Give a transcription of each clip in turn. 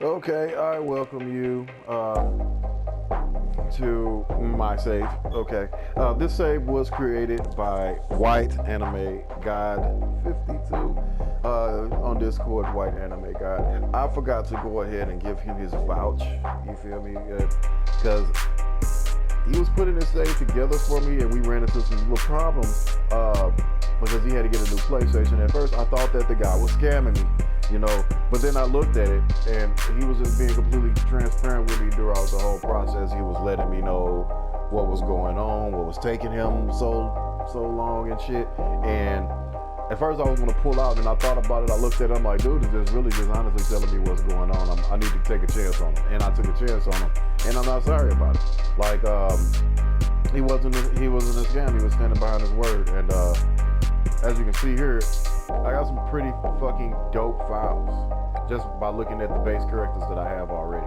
Okay, I welcome you to my save. Okay, this save was created by WhiteAnimeGod 52 on Discord. WhiteAnimeGod. I forgot to go ahead and give him his vouch. You feel me? Because he was putting his save together for me, and we ran into some little problems because he had to get a new PlayStation. At first, I thought that the guy was scamming me. But then I looked at it, and he was just being completely transparent with me throughout the whole process. He was letting me know what was going on, what was taking him so long and shit. And at first I was gonna pull out, and I thought about it. I looked at him like, dude, is this really just honestly telling me what's going on? I need to take a chance on him, and I took a chance on him, and I'm not sorry about it. Like, he wasn't a scam. He was standing behind his word, and as you can see here, I got some pretty fucking dope files just by looking at the base characters that I have already.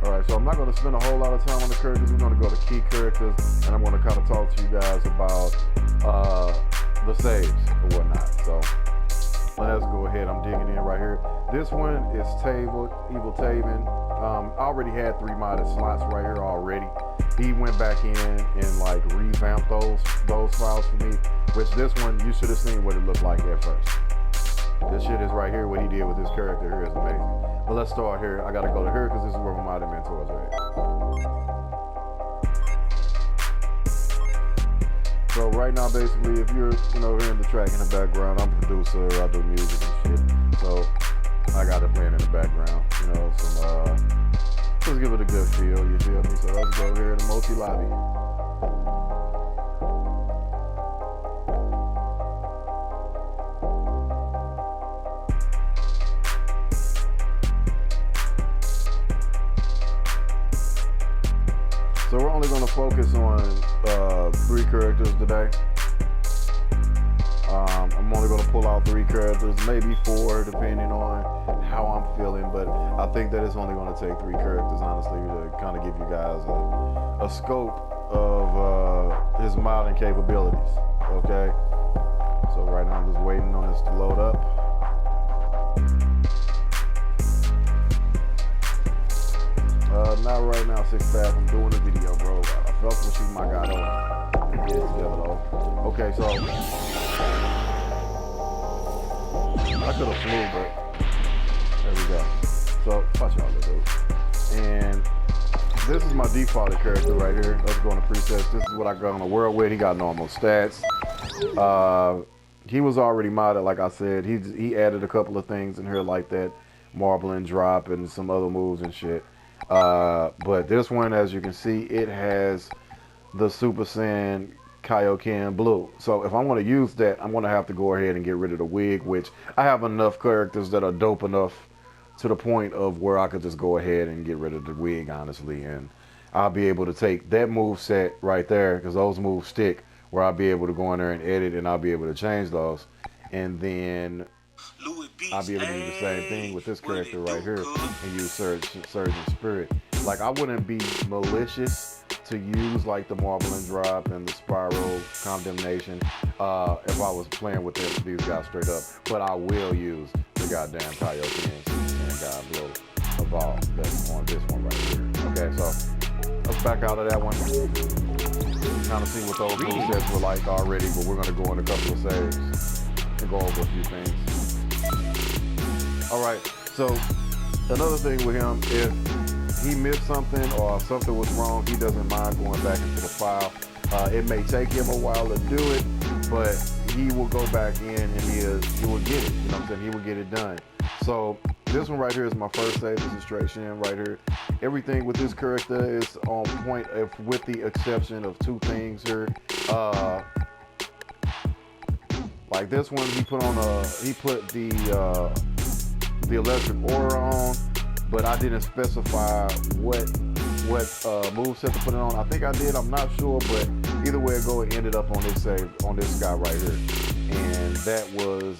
Alright, so I'm not going to spend a whole lot of time on the characters. We're going to go to key characters, and I'm going to kind of talk to you guys about the saves and whatnot. So let's go ahead. I'm digging in right here. This one is Evil Taven. I already had 3 modded slots right here already. He went back in and like revamped those files for me, which this one, you should have seen what it looked like at first. This shit is right here. What he did with this character here is amazing. But let's start here. I gotta go to here because this is where my modded mentors are at. So right now, basically, if you're hearing the track in the background, I'm a producer. I do music and shit. So I got it playing in the background. Let's give it a good feel, you feel me? So let's go here to multi lobby. So we're only going to focus on 3 characters today. I'm only going to pull out 3 characters, maybe 4, depending on how I'm feeling. But I think that it's only going to take 3 characters, honestly, to kind of give you guys a scope of his modding capabilities. Okay. So right now I'm just waiting on this to load up. Not right now, 6-path. I'm doing a video, bro. I felt to shoot my guy over. Get it together though. Okay, so I could have flew, but there we go. So watch out, little dude. And this is my defaulted character right here. Let's go into presets. This is what I got on the world with. He got normal stats. He was already modded, like I said. He added a couple of things in here like that marble and drop and some other moves and shit. But this one, as you can see, it has the Super Saiyan Kaioken Blue. So if I want to use that, I'm going to have to go ahead and get rid of the wig, which I have enough characters that are dope enough to the point of where I could just go ahead and get rid of the wig, honestly. And I'll be able to take that move set right there, because those moves stick, where I'll be able to go in there and edit, and I'll be able to change those. And then I'll be able to do the same thing with this character right here and use Surgeon Spirit. Like, I wouldn't be malicious to use like the marble and drop and the spiral condemnation if I was playing with these guys straight up. But I will use the goddamn Kaioken and God Blow Evolve that's on this one right here. Okay, so let's back out of that one. Kind of see what those movesets were like already, but we're gonna go in a couple of saves and go over a few things. All right, so another thing with him, if he missed something or something was wrong, he doesn't mind going back into the file. It may take him a while to do it, but he will go back in and he will get it. You know what I'm saying? He will get it done. So this one right here is my first save. This is straight Shin right here. Everything with this character is on point, with the exception of 2 things here. Like this one, he put the electric aura on, but I didn't specify what moveset to put it on. I think I did, I'm not sure, but either way it go, it ended up on this save, on this guy right here. And that was,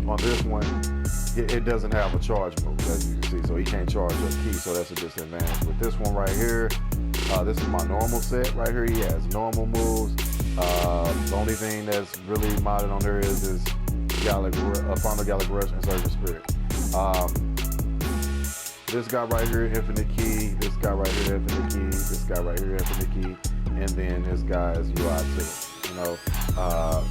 on this one, it doesn't have a charge move, as you can see, so he can't charge up key, so that's a disadvantage. With this one right here, this is my normal set right here. He has normal moves. The only thing that's really modded on there is this Final Gallic Rush and Surgeon Spirit. This guy right here, Infinite Key. This guy right here, Infinite Key. This guy right here, Infinite Key. And then this guy is UI too. You know,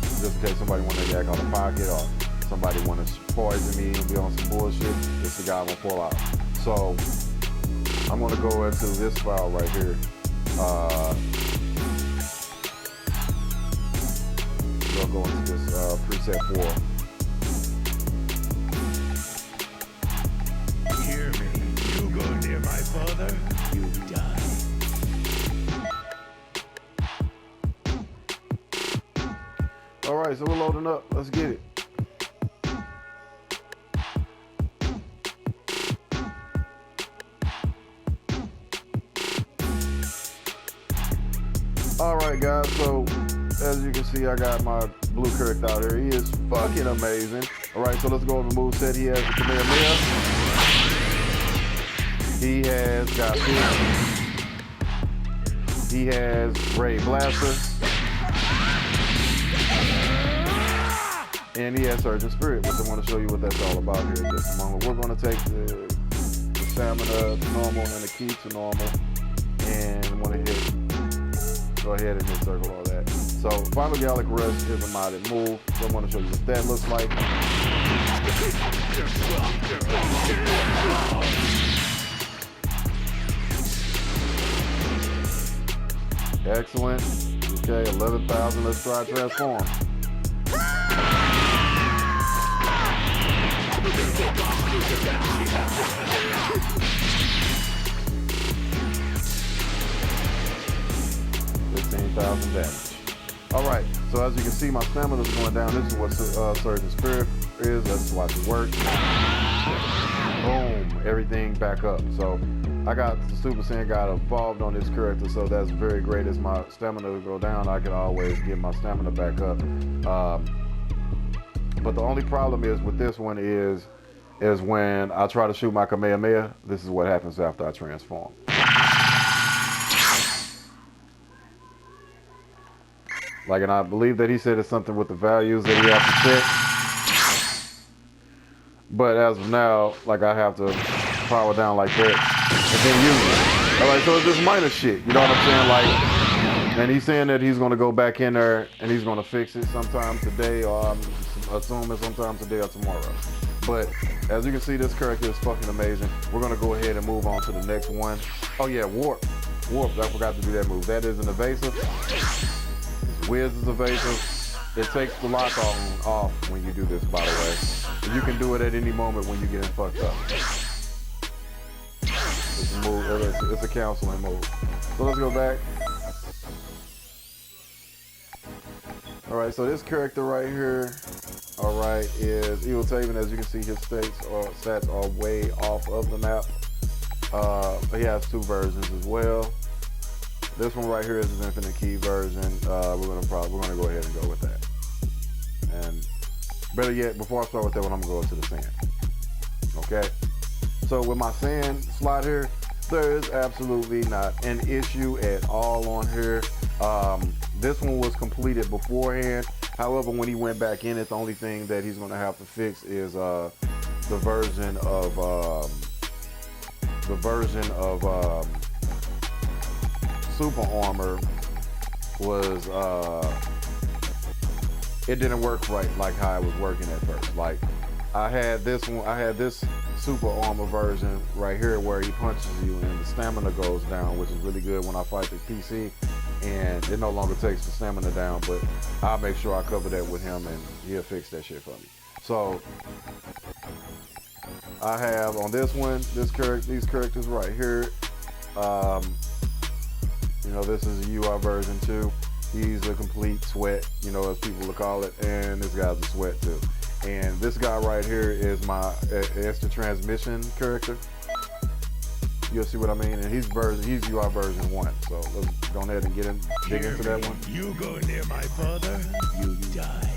just in case somebody want to act on the pocket or somebody want to poison me and be on some bullshit, this is the guy I'm gonna pull out. So I'm gonna go into this file right here. We'll go into this preset 4. Hear me. You go near my father, you die. All right, so we're loading up. Let's get it. All right, guys, so as you can see, I got my blue character out here. He is fucking amazing. All right, so let's go over the moveset. He has the Kamehameha. He has got this. He has Ray Blaster. And he has Surgeon Spirit, which I want to show you what that's all about here in just a moment. We're going to take the stamina to normal and the key to normal. And I'm going to go ahead and hit circle all that. So Final Gallic Rush is a modded move. So I want to show you what that looks like. Excellent. Okay, 11,000. Let's try transform. Damage. All right, so as you can see, my stamina is going down. This is what Surgeon Spirit is. Let's watch it work. Boom, everything back up. So I got the Super Saiyan God evolved on this character, so that's very great. As my stamina will go down, I can always get my stamina back up. But the only problem is with this one is when I try to shoot my Kamehameha, this is what happens after I transform. Like, and I believe that he said it's something with the values that he has to check. But as of now, like, I have to power down like that and then use it. All right, so it's just minor shit. You know what I'm saying? Like, and he's saying that he's going to go back in there and he's going to fix it sometime today, or I'm assuming sometime today or tomorrow. But as you can see, this character is fucking amazing. We're going to go ahead and move on to the next one. Oh yeah, Warp. I forgot to do that move. That is an evasive. Wiz is evasive. It takes the lock off when you do this, by the way. You can do it at any moment when you get fucked up. It's a move. It's a counseling move. So let's go back. All right, so this character right here, all right, is Evil Taven. As you can see, his stats are way off of the map. He has 2 versions as well. This one right here is his Infinite Key version. We're gonna go ahead and go with that. And better yet, before I start with that one, I'm gonna go to the sand. Okay. So with my sand slot here, there is absolutely not an issue at all on here. This one was completed beforehand. However, when he went back in it, the only thing that he's gonna have to fix is the version of Super Armor was it didn't work right like how it was working at first. Like I had this Super Armor version right here where he punches you and the stamina goes down, which is really good when I fight the PC, and it no longer takes the stamina down, but I'll make sure I cover that with him and he'll fix that shit for me. So I have on this one, these characters right here. You know, this is a UI version too. He's a complete sweat, you know, as people will call it, and this guy's a sweat too. And this guy right here is my instant transmission character. You'll see what I mean. And he's UI version 1. So let's go ahead and dig into that one. You go near my father, you die.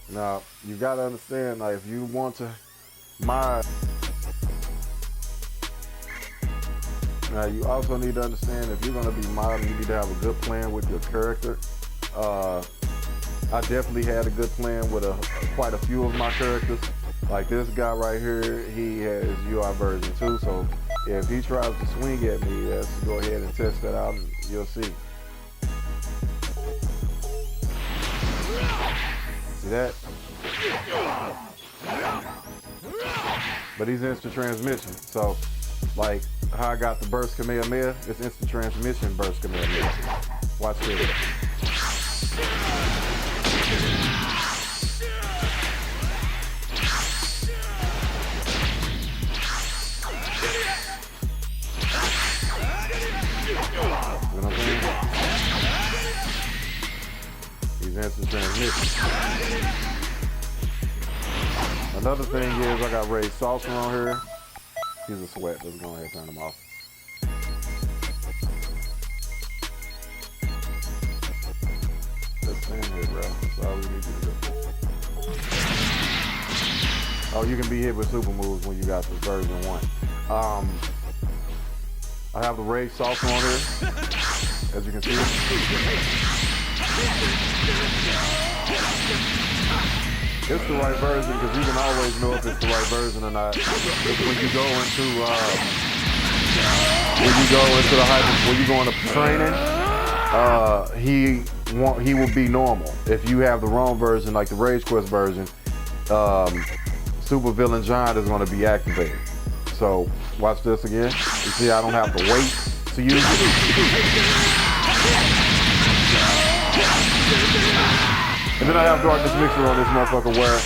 Now you gotta understand, like, if you want to mod Now you also need to understand if you're gonna be modeling, you need to have a good plan with your character. I definitely had a good plan with quite a few of my characters. Like this guy right here, he has UI version 2, so if he tries to swing at me, let's go ahead and test that out and you'll see. See that? But he's instant transmission, so like how I got the burst Kamehameha, it's instant transmission burst Kamehameha. Watch this. You know what I'm saying? He's instant transmission. Another thing is I got raised saucer on here. He's a sweat. Let's go ahead and turn him off. Let's stand here, bro. That's all we need you to do. Oh, you can be hit with super moves when you got the version 1. I have the raised saucer on here, as you can see. It's the right version because you can always know if it's the right version or not. When you go into when you go into training, he will be normal. If you have the wrong version, like the Rage Quest version, Super Villain Giant is going to be activated. So watch this again. You see, I don't have to wait to use it. And then I have Darkness Mixer on this motherfucker where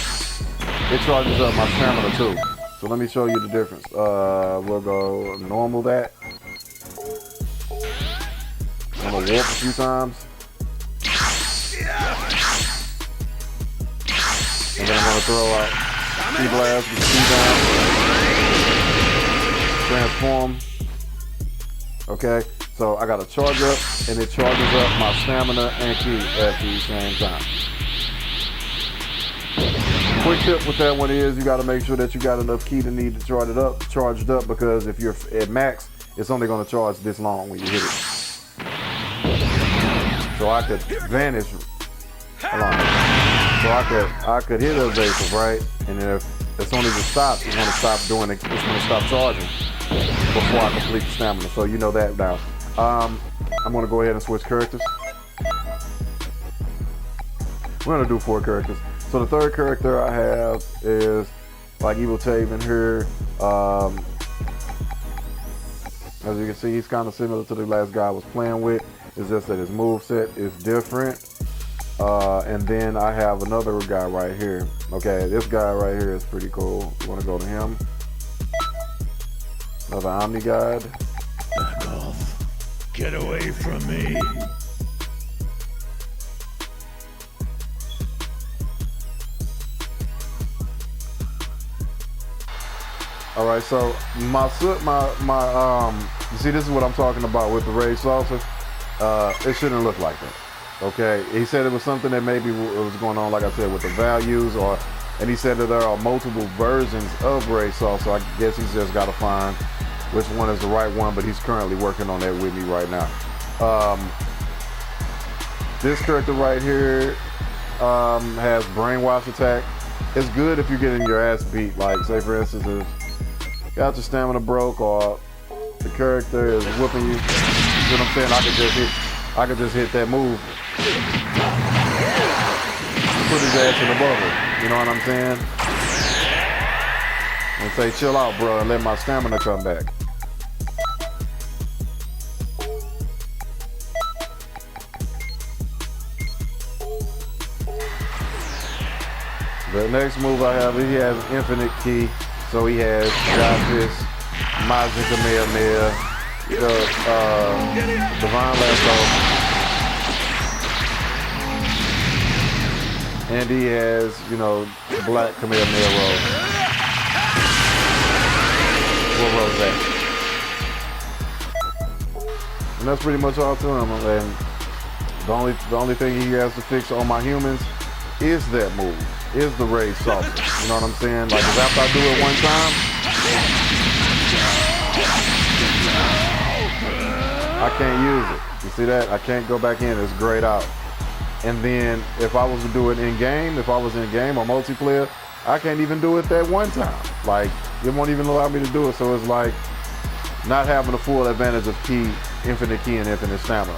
it charges up my stamina too. So let me show you the difference. We'll go normal that. I'm gonna warp a few times. And then I'm gonna throw out T-Blast with T-Down. Transform. Okay, so I got to charge up and it charges up my stamina and ki at the same time. Quick tip with that one is you got to make sure that you got enough ki to need to charged up because if you're at max, it's only going to charge this long when you hit it. So I could vanish. Hold on. So I could hit a evasive, right? And then if as soon as it stops, it's going to stop doing it. It's going to stop charging before I complete the stamina. So you know that now. I'm going to go ahead and switch characters. We're going to do 4 characters. So the third character I have is like Evil Taven here. As you can see, he's kind of similar to the last guy I was playing with. It's just that his moveset is different. And then I have another guy right here. Okay, this guy right here is pretty cool. You want to go to him. Another WhiteAnimeGod. Back off. Get away from me. All right, so you see, this is what I'm talking about with the Rage Saucer. It shouldn't look like that. Okay, he said it was something that maybe was going on, like I said, with the values, and he said that there are multiple versions of Rage Saucer. I guess he's just got to find which one is the right one, but he's currently working on that with me right now. This character right here has Brainwash attack. It's good if you're getting your ass beat, like say for instance, if you got your stamina broke or the character is whooping you, you know what I'm saying? I could just hit that move. Put his ass in the bubble. You know what I'm saying? And say, chill out, bro, and let my stamina come back. The next move I have, he has infinite ki. So he has Justice, Majin Kamehameha, Divine Lasso. And he has, you know, Black Kamehameha roll. What roll is that? And that's pretty much all to him. And the only thing he has to fix on my humans is that move, is the Rage Saucer. You know what I'm saying? Like, 'cause after I do it one time, I can't use it. You see that? I can't go back in. It's grayed out. And then if I was to do it in game, if I was in game or multiplayer, I can't even do it that one time. Like, it won't even allow me to do it. So it's like not having the full advantage of infinite key and infinite stamina.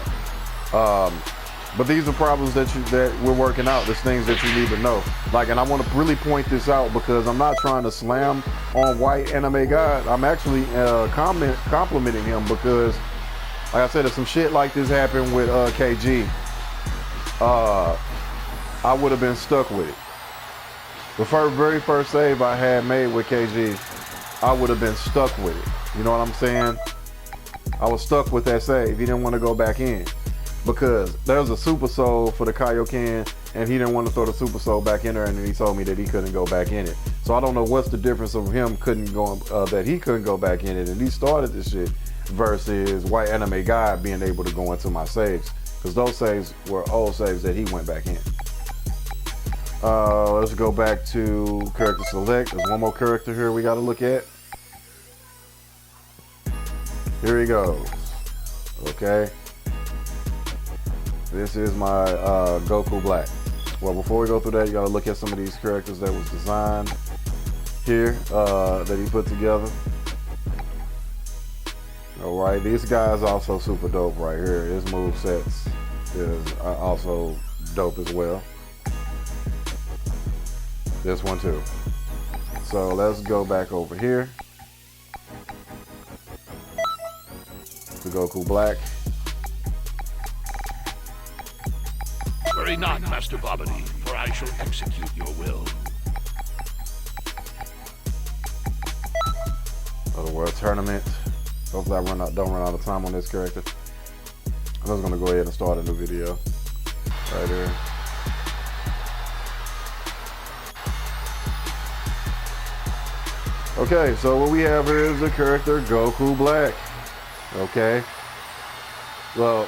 But these are problems that we're working out. There's things that you need to know. Like, and I want to really point this out because I'm not trying to slam on WhiteAnimeGod. I'm actually complimenting him because, like I said, if some shit like this happened with KG, I would have been stuck with it. The very first save I had made with KG, I would have been stuck with it. You know what I'm saying? I was stuck with that save. He didn't want to go back in because there was a super soul for the Kaioken and he didn't want to throw the super soul back in there, and then he told me that he couldn't go back in it. So I don't know what's the difference of him that he couldn't go back in it and he started this shit versus WhiteAnimeGod being able to go into my saves, because those saves were old saves that he went back in. Let's go back to character select. There's one more character here we got to look at. Here he goes. Okay. This is my Goku Black. Well, before we go through that, you got to look at some of these characters that was designed here that he put together. All right, these guys also super dope right here. His movesets is also dope as well. This one too. So let's go back over here to Goku Black. Worry not, Master Bobbity, for I shall execute your will. The World Tournament. Hopefully I don't run out of time on this character. I'm just gonna go ahead and start a new video right here. Okay, so what we have here is the character Goku Black. Okay. Well,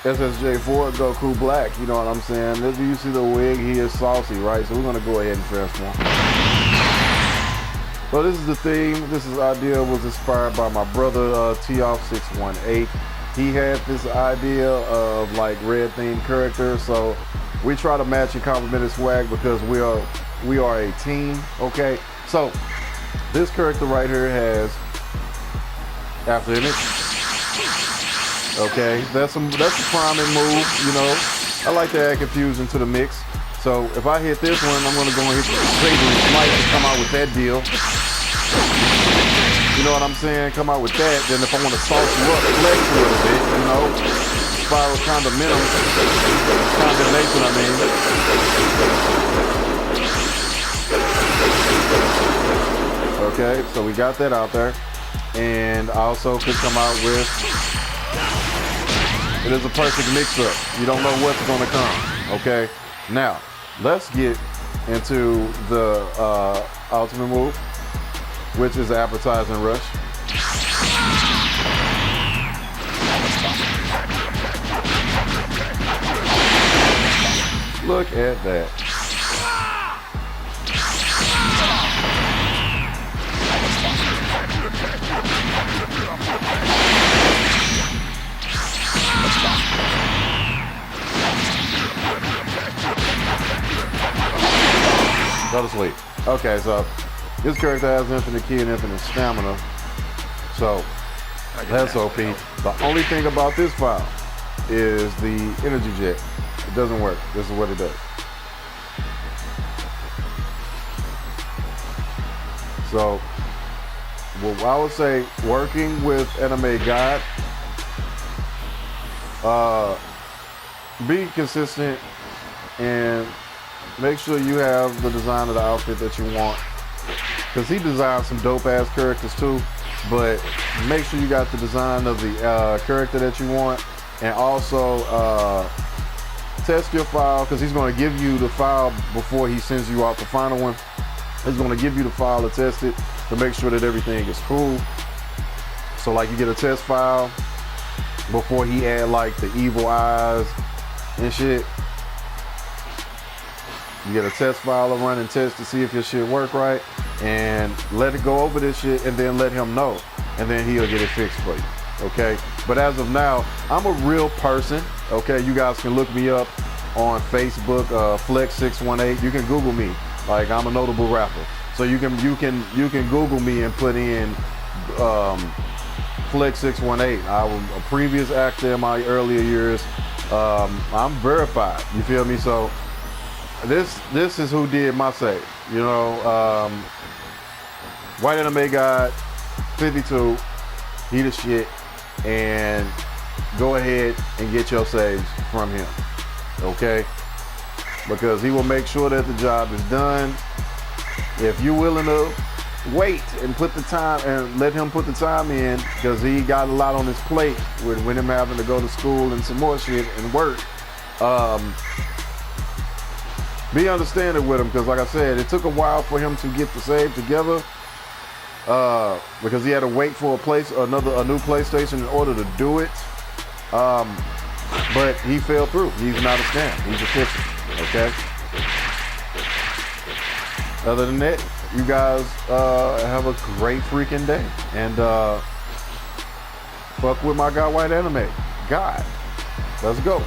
SSJ4 Goku Black, you know what I'm saying? If you see the wig, he is saucy, right? So we're gonna go ahead and transform. So this is the theme. This idea was inspired by my brother T-Off618. He had this idea of like red themed characters, so we try to match and complement his swag because we are a team. Okay, so this character right here has after image. Okay, that's a priming move. You know, I like to add confusion to the mix. So if I hit this one, I'm gonna go and hit the Satan Smite and come out with that deal. You know what I'm saying? Come out with that. Then if I want to sauce you up, flex a little bit, you know, spiral condimnation, I mean. Okay, so we got that out there. And I also could come out with, it is a perfect mix-up. You don't know what's gonna come, okay? Now, let's get into the ultimate move, which is the Advertising Rush. Look at that. Go to sleep. Okay, so this character has infinite ki and infinite stamina. So that's OP. The only thing about this file is the energy jet. It doesn't work. This is what it does. So what I would say, working with WhiteAnimeGod, be consistent and make sure you have the design of the outfit that you want, because he designed some dope ass characters too, but make sure you got the design of the character that you want, and also test your file, because he's going to give you the file before he sends you out the final one. He's going to give you the file to test it to make sure that everything is cool. So like you get a test file before he add like the evil eyes and shit. You get a test file to run and test to see if your shit work right, and let it go over this shit and then let him know, and then he'll get it fixed for you. okay? But as of now, I'm a real person, okay? You guys can look me up on Facebook, Flex618. You can Google me, like I'm a notable rapper. So you can Google me and put in Flex618. I was a previous actor in my earlier years. I'm verified, you feel me? So this is who did my save, you know. WhiteAnimeGod 52, he the shit, and go ahead and get your saves from him, okay? Because he will make sure that the job is done. If you're willing to wait and put the time and let him put the time in, because he got a lot on his plate with him having to go to school and some more shit and work. Be understanding with him, because like I said, it took a while for him to get the save together, because he had to wait for a new PlayStation in order to do it. But he fell through. He's not a scam. He's efficient. Okay. Other than that, you guys have a great freaking day, and fuck with my guy WhiteAnimeGod. Let's go.